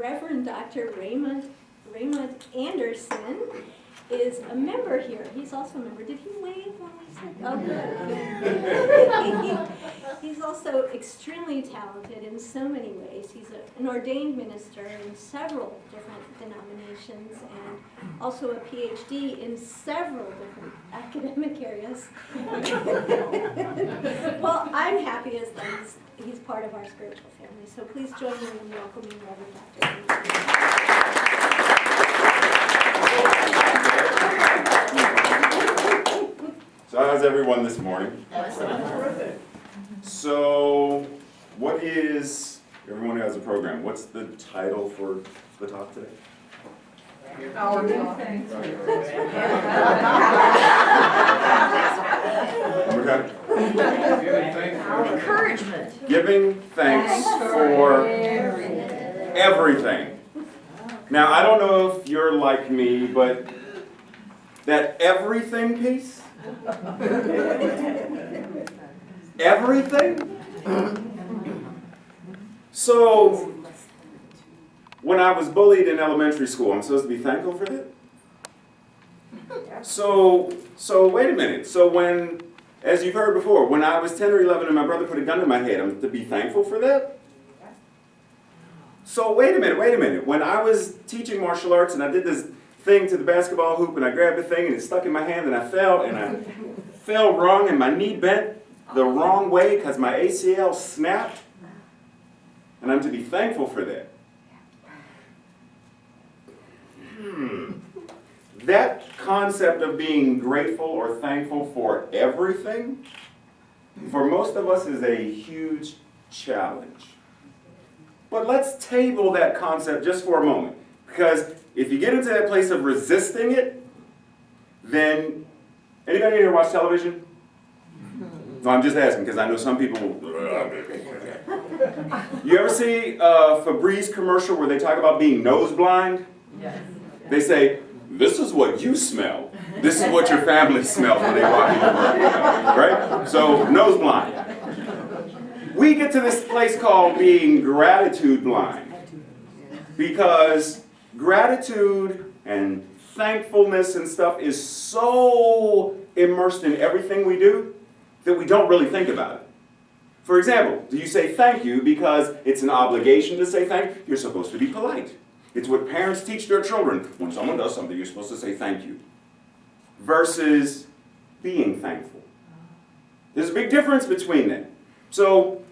Reverend Dr. Raymont Anderson is a member here. He's also a member. Did he wave when we said? Oh, good. He's also extremely talented in so many ways. He's an ordained minister in several different denominations and also a PhD in several different academic areas. Well, I'm happy as he's part of our spiritual family. So please join me in welcoming Reverend Dr. So how's everyone this morning? So what is, everyone who has a program, what's the title for the talk today? Our thanks. Encouragement. Giving thanks for everything. Now, I don't know if you're like me, but that everything piece, everything? So, when I was bullied in elementary school, I'm supposed to be thankful for that? So wait a minute. So when, as you've heard before, when I was 10 or 11 and my brother put a gun to my head, I'm to be thankful for that? So wait a minute. When I was teaching martial arts and I did this thing to the basketball hoop and I grabbed the thing and it stuck in my hand and I fell wrong and my knee bent the wrong way because my ACL snapped, and I'm to be thankful for that. That concept of being grateful or thankful for everything, for most of us is a huge challenge. But let's table that concept just for a moment. Because if you get into that place of resisting it, then, anybody here watch television? No, I'm just asking because I know some people. You ever see a Febreze commercial where they talk about being nose blind? Yes. They say, this is what you smell. This is what your family smells when they walk in the room. Right? So, nose blind. We get to this place called being gratitude blind. Because gratitude and thankfulness and stuff is so immersed in everything we do that we don't really think about it. For example, do you say thank you because it's an obligation to say thank you? You're supposed to be polite. It's what parents teach their children. When someone does something, you're supposed to say thank you. Versus being thankful. There's a big difference between that. So,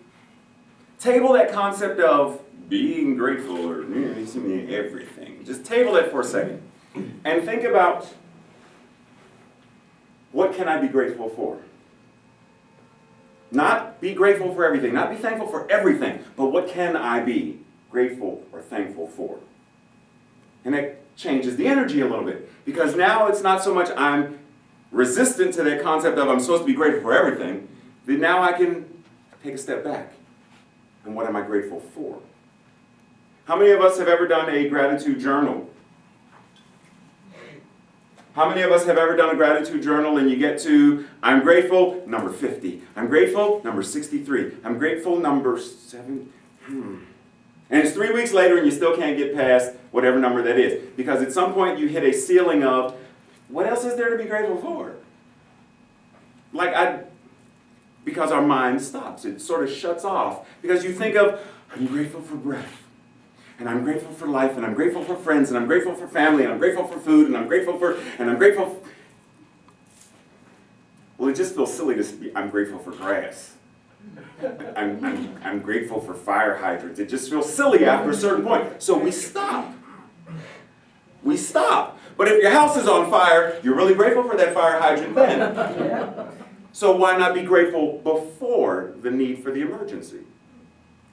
table that concept of being grateful or everything. Just table that for a second. And think about, what can I be grateful for? Not be grateful for everything, not be thankful for everything, but what can I be grateful or thankful for? And that changes the energy a little bit. Because now it's not so much I'm resistant to that concept of I'm supposed to be grateful for everything, that now I can take a step back. And what am I grateful for? How many of us have ever done a gratitude journal? How many of us have ever done a gratitude journal and you get to, I'm grateful, number 50. I'm grateful, number 63. I'm grateful, number 7. And it's 3 weeks later and you still can't get past whatever number that is. Because at some point you hit a ceiling of, what else is there to be grateful for? Because our mind stops. It sort of shuts off. Because you think of, I'm grateful for breath. And I'm grateful for life, and I'm grateful for friends, and I'm grateful for family, and I'm grateful for food, and I'm grateful for. Well, it just feels silly to be, I'm grateful for grass. I'm grateful for fire hydrants. It just feels silly after a certain point. So we stop. We stop. But if your house is on fire, you're really grateful for that fire hydrant then. So why not be grateful before the need for the emergency?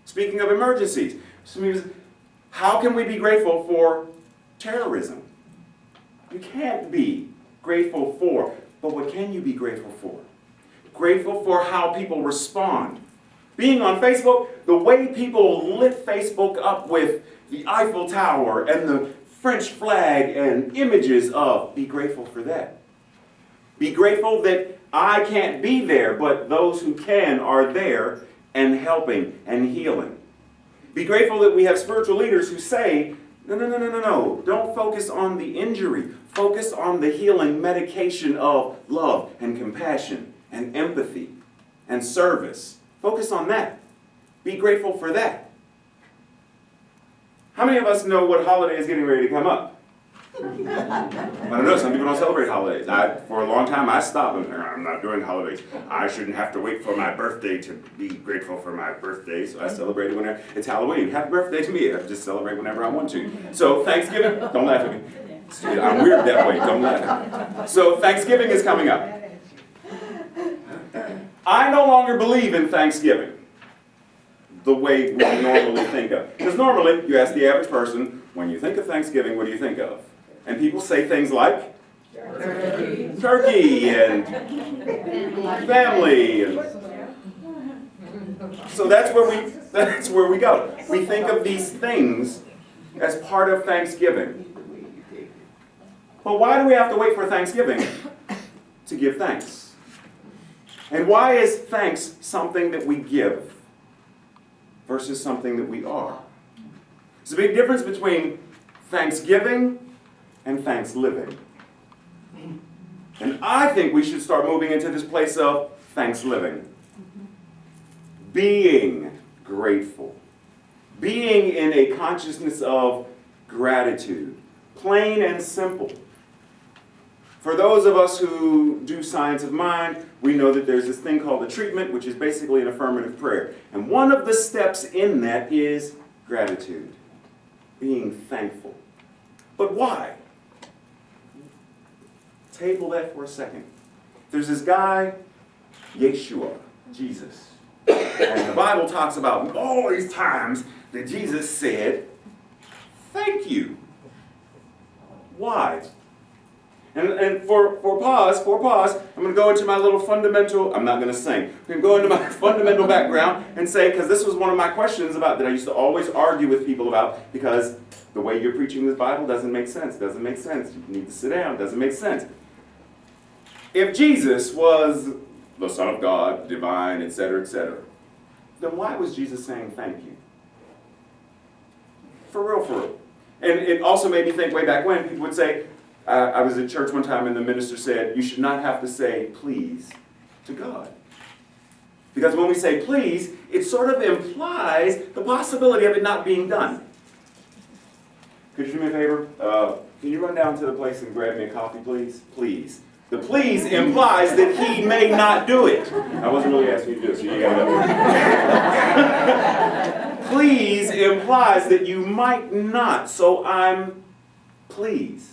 Speaking of emergencies, how can we be grateful for terrorism? You can't be grateful for, but what can you be grateful for? Grateful for how people respond. Being on Facebook, the way people lit Facebook up with the Eiffel Tower and the French flag and images of, be grateful for that. Be grateful that I can't be there, but those who can are there and helping and healing. Be grateful that we have spiritual leaders who say, no. Don't focus on the injury. Focus on the healing medication of love and compassion and empathy and service. Focus on that. Be grateful for that. How many of us know what holiday is getting ready to come up? I don't know, some people don't celebrate holidays. For a long time, I stopped and I'm not doing holidays. I shouldn't have to wait for my birthday to be grateful for my birthday, so I celebrate it whenever. It's Halloween. Happy birthday to me. I just celebrate whenever I want to. So Thanksgiving, don't laugh at me. I'm weird that way, don't laugh at me. So Thanksgiving is coming up. I no longer believe in Thanksgiving the way we normally think of. Because normally, you ask the average person, when you think of Thanksgiving, what do you think of? And people say things like turkey and family. And so that's where we go. We think of these things as part of Thanksgiving. But why do we have to wait for Thanksgiving to give thanks? And why is thanks something that we give versus something that we are? There's a big difference between thanksgiving and thanks living. And I think we should start moving into this place of thanks living. Being grateful. Being in a consciousness of gratitude. Plain and simple. For those of us who do science of mind, we know that there's this thing called a treatment, which is basically an affirmative prayer. And one of the steps in that is gratitude. Being thankful. But why? Table that for a second. There's this guy, Yeshua, Jesus. And the Bible talks about all these times that Jesus said, thank you. Why? And for pause, I'm going to go into my little fundamental, I'm not going to sing. I'm going to go into my fundamental background and say, because this was one of my questions about that I used to always argue with people about, because the way you're preaching this Bible doesn't make sense. Doesn't make sense. You need to sit down. Doesn't make sense. If Jesus was the Son of God, divine, etc., then why was Jesus saying thank you? For real. And it also made me think way back when people would say, I was at church one time and the minister said, you should not have to say please to God. Because when we say please, it sort of implies the possibility of it not being done. Could you do me a favor? Can you run down to the place and grab me a coffee, please? Please. The please implies that he may not do it. I wasn't really asking you to do it, so you gotta Please implies that you might not, so I'm pleased.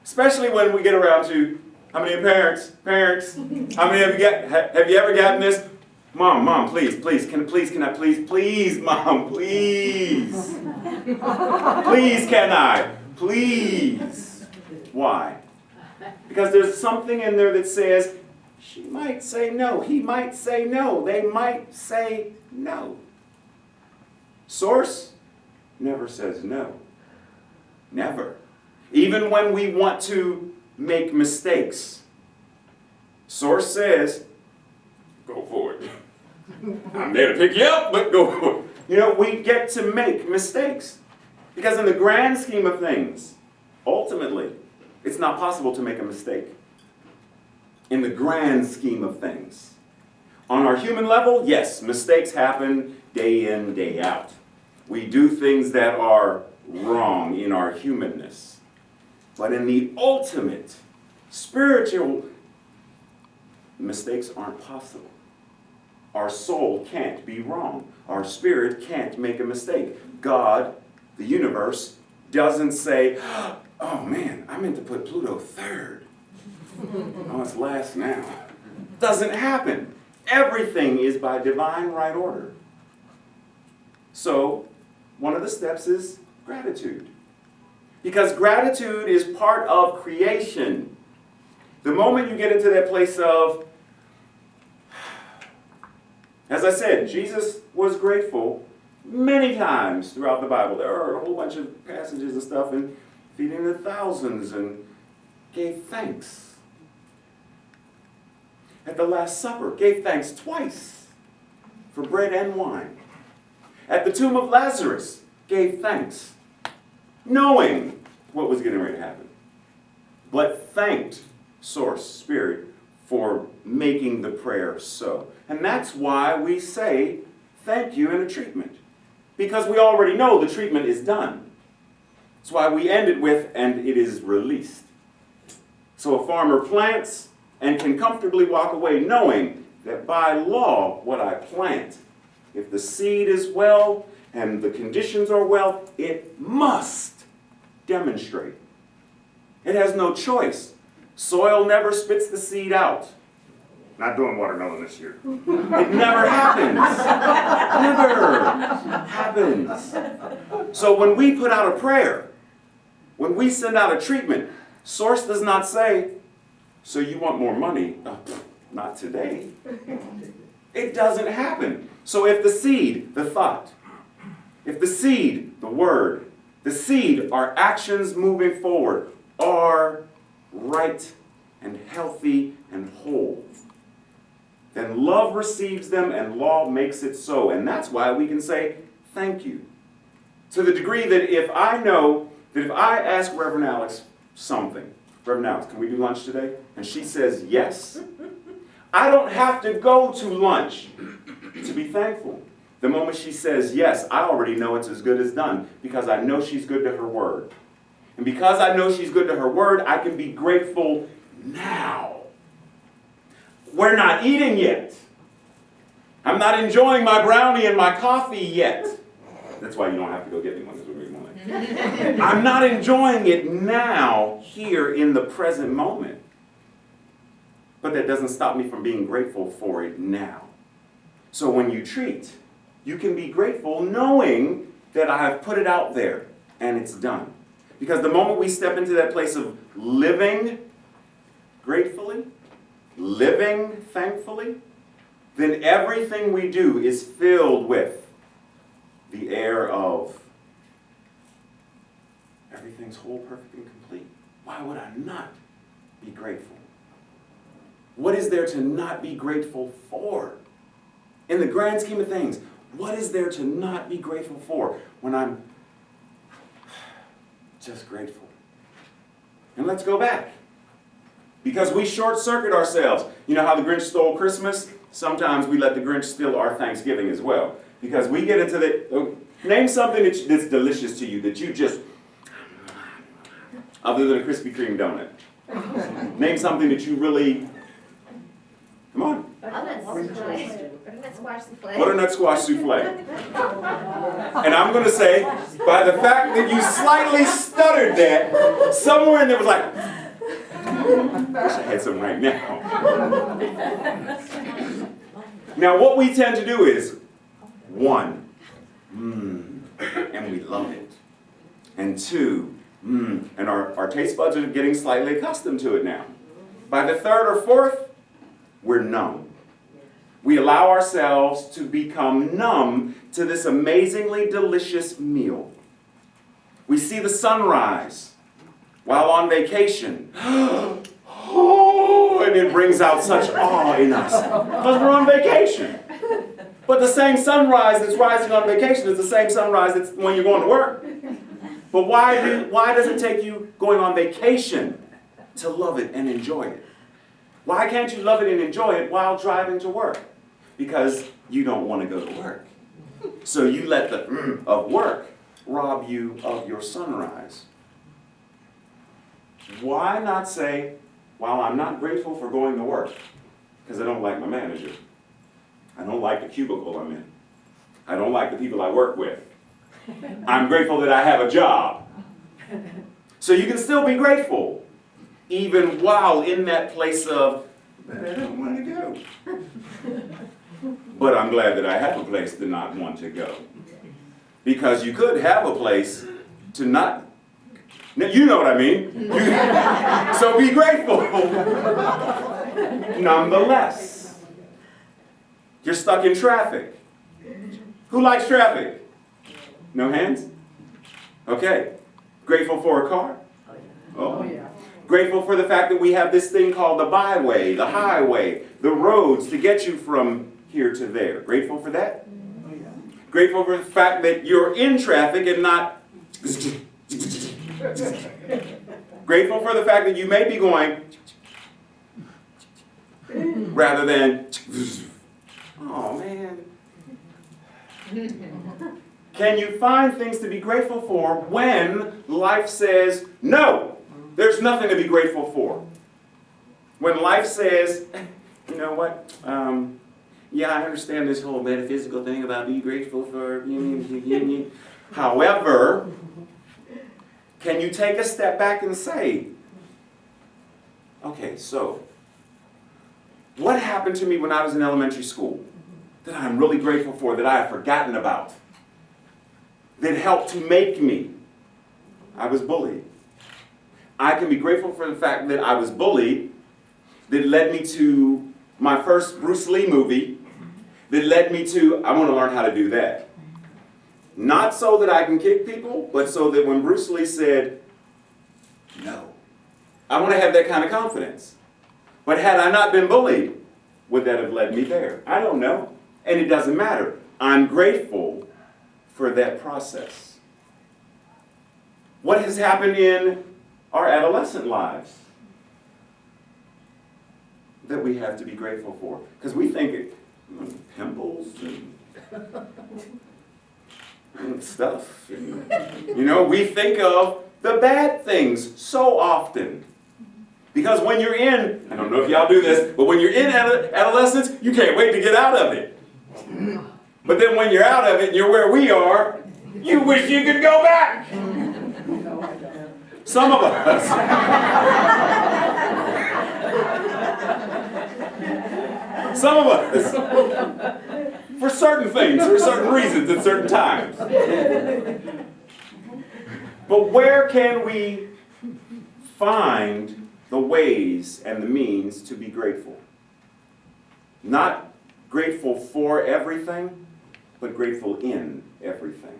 Especially when we get around to, how many parents, how many have you ever gotten this? Mom, please, can I please, Mom, please. Please, can I? Please. Why? Because there's something in there that says, she might say no, he might say no, they might say no. Source never says no. Never. Even when we want to make mistakes. Source says, go for it. I'm there to pick you up, but go for it. You know, we get to make mistakes. Because in the grand scheme of things, ultimately, it's not possible to make a mistake. In the grand scheme of things. On our human level, yes, mistakes happen day in, day out. We do things that are wrong in our humanness. But in the ultimate, spiritual, mistakes aren't possible. Our soul can't be wrong. Our spirit can't make a mistake. God, the universe, doesn't say, oh man, I meant to put Pluto third. Oh, it's last now. Doesn't happen. Everything is by divine right order. So, one of the steps is gratitude. Because gratitude is part of creation. The moment you get into that place of, as I said, Jesus was grateful many times throughout the Bible. There are a whole bunch of passages and stuff, and feeding the thousands, and gave thanks. At the Last Supper, gave thanks twice for bread and wine. at the tomb of Lazarus gave thanks, knowing what was getting ready to happen, but thanked Source, Spirit, for making the prayer so. And that's why we say thank you in a treatment, because we already know the treatment is done. That's why we end it with, and it is released. So a farmer plants and can comfortably walk away knowing that by law, what I plant, if the seed is well and the conditions are well, it must demonstrate. It has no choice. Soil never spits the seed out. Not doing watermelon this year. It never happens. Never happens. So when we put out a prayer, when we send out a treatment, Source does not say, so you want more money? Not today. It doesn't happen. So if the seed, the thought, if the seed, the word, the seed, our actions moving forward, are right and healthy and whole, then love receives them and law makes it so. And that's why we can say thank you. To the degree that if I know that if I ask Reverend Alex something, Reverend Alex, can we do lunch today? And she says yes, I don't have to go to lunch to be thankful. The moment she says yes, I already know it's as good as done because I know she's good to her word. And because I know she's good to her word, I can be grateful now. We're not eating yet. I'm not enjoying my brownie and my coffee yet. That's why you don't have to go get me one. That's what we want. I'm not enjoying it now, here in the present moment. But that doesn't stop me from being grateful for it now. So when you treat, you can be grateful knowing that I have put it out there and it's done. Because the moment we step into that place of living gratefully, living thankfully, then everything we do is filled with the air of everything's whole, perfect, and complete. Why would I not be grateful? What is there to not be grateful for? In the grand scheme of things, what is there to not be grateful for when I'm just grateful? And let's go back. Because we short-circuit ourselves. You know how the Grinch stole Christmas? Sometimes we let the Grinch steal our Thanksgiving as well. Because we get into the... Name something that's delicious to you, that you just... Other than a Krispy Kreme donut. Name something that you really... Come on. Butternut squash souffle. Butternut squash souffle. And I'm going to say, by the fact that you slightly stuttered that, somewhere in there was like... Wish I had some right now. Now, what we tend to do is, one, and we love it. And two, and our taste buds are getting slightly accustomed to it now. By the third or fourth, we're numb. We allow ourselves to become numb to this amazingly delicious meal. We see the sunrise while on vacation. Oh, and it brings out such awe in us because we're on vacation. But the same sunrise that's rising on vacation is the same sunrise that's when you're going to work. But why does it take you going on vacation to love it and enjoy it? Why can't you love it and enjoy it while driving to work? Because you don't want to go to work. So you let the of work rob you of your sunrise. Why not say, well, I'm not grateful for going to work because I don't like my manager. I don't like the cubicle I'm in. I don't like the people I work with. I'm grateful that I have a job. So you can still be grateful, even while in that place of, but I don't want to go. But I'm glad that I have a place to not want to go. Because you could have a place to not, you know what I mean. So be grateful. Nonetheless, you're stuck in traffic. Who likes traffic? No hands? Okay. Grateful for a car? Oh, yeah. Grateful for the fact that we have this thing called the byway, the highway, the roads to get you from here to there. Grateful for that? Grateful for the fact that you're in traffic and not. Grateful for the fact that you may be going rather than. Oh man. Can you find things to be grateful for when life says, no, there's nothing to be grateful for? When life says, you know what, yeah, I understand this whole metaphysical thing about be grateful for, however, can you take a step back and say, okay, so, what happened to me when I was in elementary school that I'm really grateful for, that I have forgotten about, that helped to make me? I was bullied. I can be grateful for the fact that I was bullied, that led me to my first Bruce Lee movie, that led me to, I want to learn how to do that. Not so that I can kick people, but so that when Bruce Lee said, no, I want to have that kind of confidence. But had I not been bullied, would that have led me there? I don't know. And it doesn't matter. I'm grateful for that process. What has happened in our adolescent lives that we have to be grateful for? Because we think pimples and stuff. And, we think of the bad things so often. Because when you're in, I don't know if y'all do this, but when you're in adolescence, you can't wait to get out of it. But then when you're out of it and you're where we are, you wish you could go back. Some of us. Some of us. For certain things, for certain reasons, at certain times. But where can we find the ways and the means to be grateful? Not grateful for everything, but grateful in everything.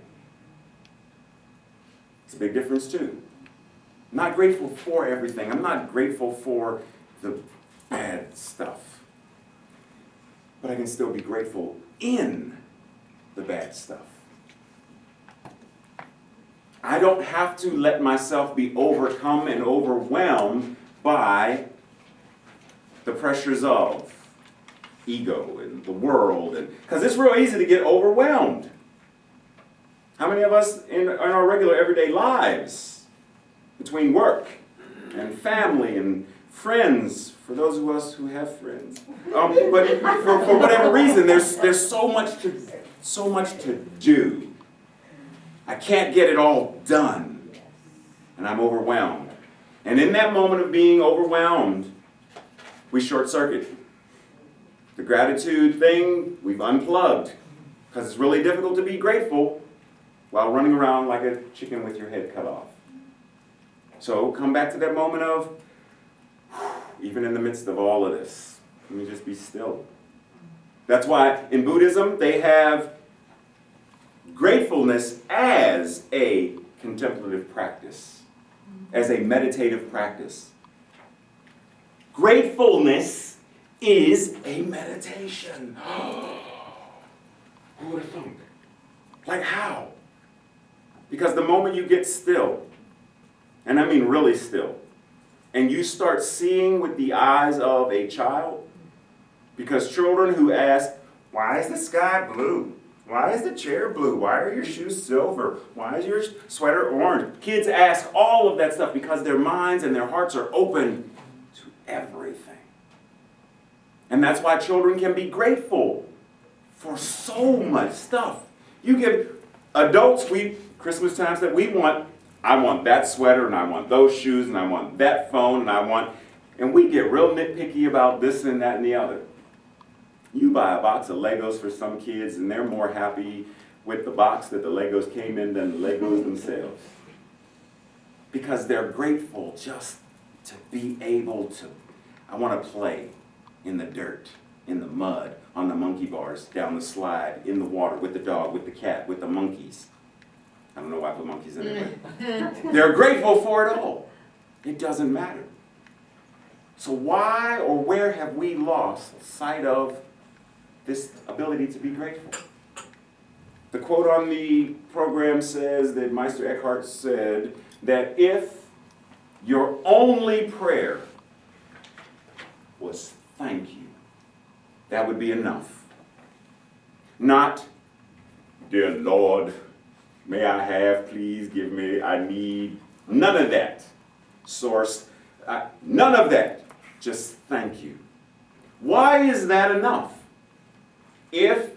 It's a big difference too. Not grateful for everything. I'm not grateful for the bad stuff. But I can still be grateful in the bad stuff. I don't have to let myself be overcome and overwhelmed by the pressures of ego and the world, because it's real easy to get overwhelmed. How many of us in our regular everyday lives, between work and family and friends, for those of us who have friends, but for whatever reason, there's so much to do. I can't get it all done, and I'm overwhelmed. And in that moment of being overwhelmed, we short circuit. The gratitude thing, we've unplugged, because it's really difficult to be grateful while running around like a chicken with your head cut off. So come back to that moment of, even in the midst of all of this, let me just be still. That's why in Buddhism they have gratefulness as a contemplative practice, as a meditative practice. Gratefulness is a meditation. Who would have thunk? Like how? Because the moment you get still, and I mean really still, and you start seeing with the eyes of a child, because children who ask, why is the sky blue? Why is the chair blue? Why are your shoes silver? Why is your sweater orange? Kids ask all of that stuff because their minds and their hearts are open to everything. And that's why children can be grateful for so much stuff. You give adults, Christmas times that I want that sweater, and I want those shoes, and I want that phone, and we get real nitpicky about this and that and the other. You buy a box of Legos for some kids, and they're more happy with the box that the Legos came in than the Legos themselves. Because they're grateful just to be able to, I want to play in the dirt, in the mud, on the monkey bars, down the slide, in the water, with the dog, with the cat, with the monkeys. I don't know why I put monkeys in there. They're grateful for it all. It doesn't matter. So why or where have we lost sight of this ability to be grateful? The quote on the program says that Meister Eckhart said that if your only prayer was thank you, that would be enough. Not, dear Lord, may I have, please give me, I need, none of that. Source, none of that. Just thank you. Why is that enough? If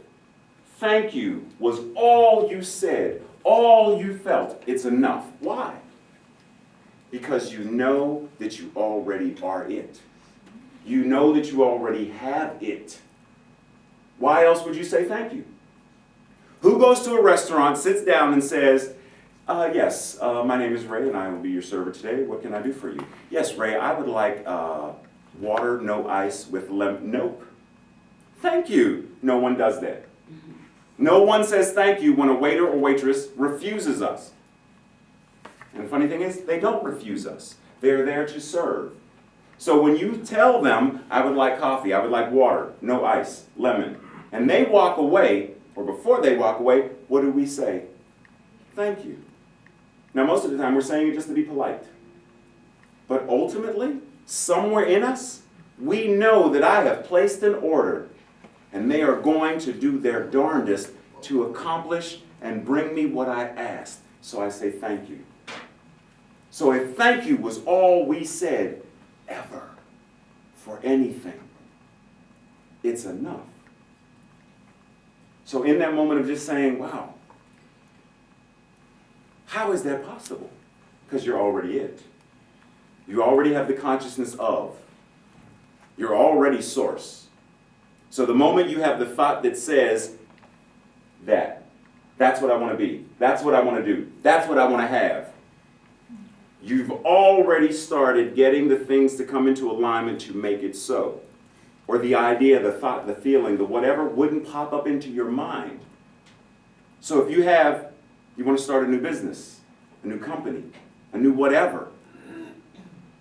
thank you was all you said, all you felt, it's enough. Why? Because you know that you already are it. You know that you already have it. Why else would you say thank you? Who goes to a restaurant, sits down and says, yes, my name is Ray and I will be your server today. What can I do for you? Yes, Ray, I would like water, no ice with lemon. Nope. Thank you. No one does that. No one says thank you when a waiter or waitress refuses us. And the funny thing is, they don't refuse us. They're there to serve. So when you tell them, I would like coffee, I would like water, no ice, lemon, and they walk away, or before they walk away, what do we say? Thank you. Now, most of the time, we're saying it just to be polite. But ultimately, somewhere in us, we know that I have placed an order, and they are going to do their darndest to accomplish and bring me what I asked. So I say thank you. So if thank you was all we said ever for anything, it's enough. So in that moment of just saying, wow, how is that possible? Because you're already it. You already have the consciousness of. You're already source. So the moment you have the thought that says that's what I want to be, that's what I want to do, that's what I want to have, you've already started getting the things to come into alignment to make it so. Or the idea, the thought, the feeling, the whatever wouldn't pop up into your mind. So if you want to start a new business, a new company, a new whatever,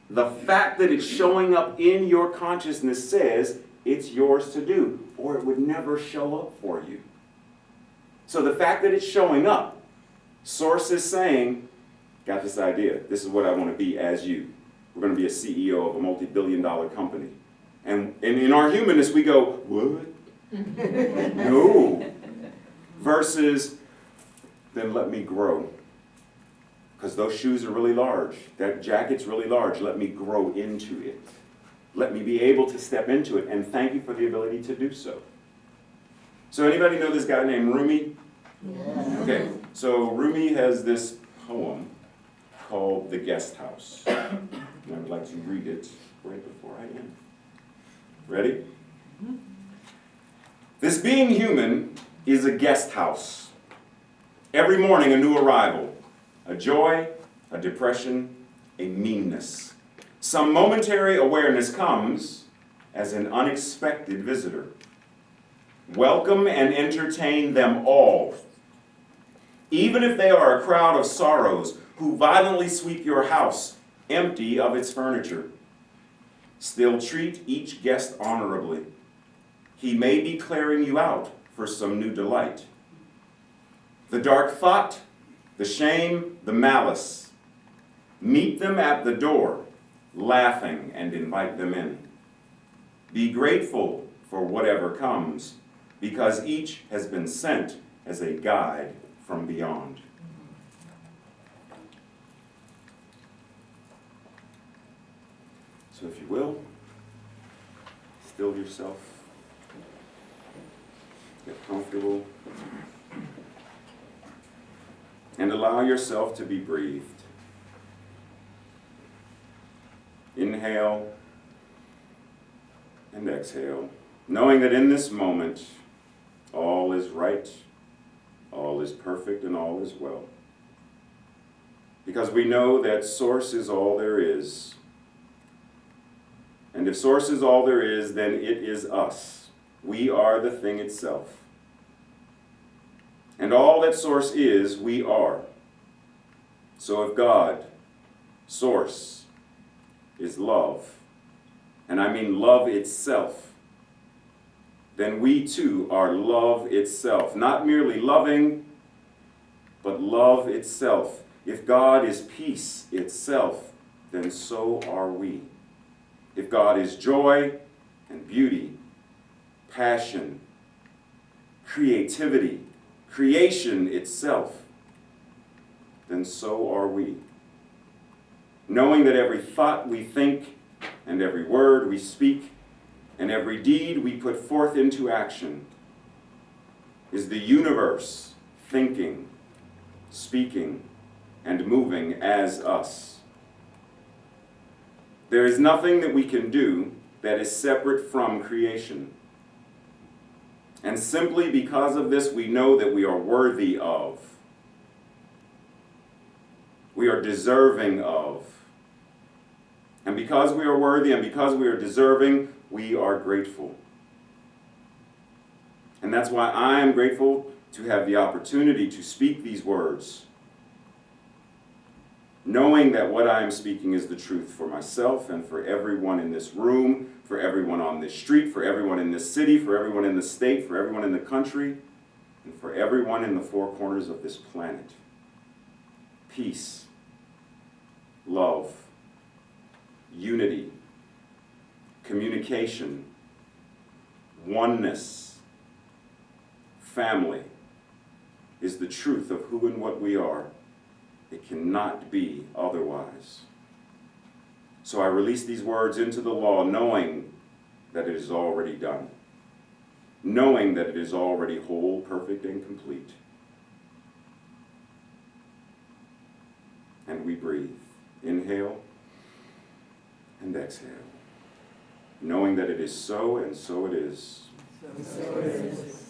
the fact that it's showing up in your consciousness says it's yours to do, or it would never show up for you. So the fact that it's showing up, Source is saying, got this idea, this is what I want to be as you. We're going to be a CEO of a multi-billion-dollar company. And in our humanness, we go, what? No. Versus, then let me grow. Because those shoes are really large. That jacket's really large. Let me grow into it. Let me be able to step into it. And thank you for the ability to do so. So anybody know this guy named Rumi? Yes. Okay, so Rumi has this poem called The Guest House. And I would like to read it right before I end. Ready? This being human is a guest house. Every morning a new arrival, a joy, a depression, a meanness. Some momentary awareness comes as an unexpected visitor. Welcome and entertain them all. Even if they are a crowd of sorrows who violently sweep your house empty of its furniture. Still treat each guest honorably. He may be clearing you out for some new delight. The dark thought, the shame, the malice. Meet them at the door, laughing, and invite them in. Be grateful for whatever comes, because each has been sent as a guide from beyond. So if you will, still yourself, get comfortable, and allow yourself to be breathed. Inhale and exhale, knowing that in this moment, all is right, all is perfect, and all is well. Because we know that Source is all there is. And if Source is all there is, then it is us. We are the thing itself. And all that Source is, we are. So if God, Source, is love, and I mean love itself, then we too are love itself. Not merely loving, but love itself. If God is peace itself, then so are we. If God is joy and beauty, passion, creativity, creation itself, then so are we. Knowing that every thought we think and every word we speak and every deed we put forth into action is the universe thinking, speaking, and moving as us. There is nothing that we can do that is separate from creation. And simply because of this, we know that we are worthy of. We are deserving of. And because we are worthy and because we are deserving, we are grateful. And that's why I am grateful to have the opportunity to speak these words, knowing that what I am speaking is the truth for myself and for everyone in this room, for everyone on this street, for everyone in this city, for everyone in the state, for everyone in the country, and for everyone in the four corners of this planet. Peace, love, unity, communication, oneness, family is the truth of who and what we are. It cannot be otherwise. So I release these words into the law, knowing that it is already done, knowing that it is already whole, perfect, and complete. And we breathe. Inhale and exhale, knowing that it is so, and so it is. So it is.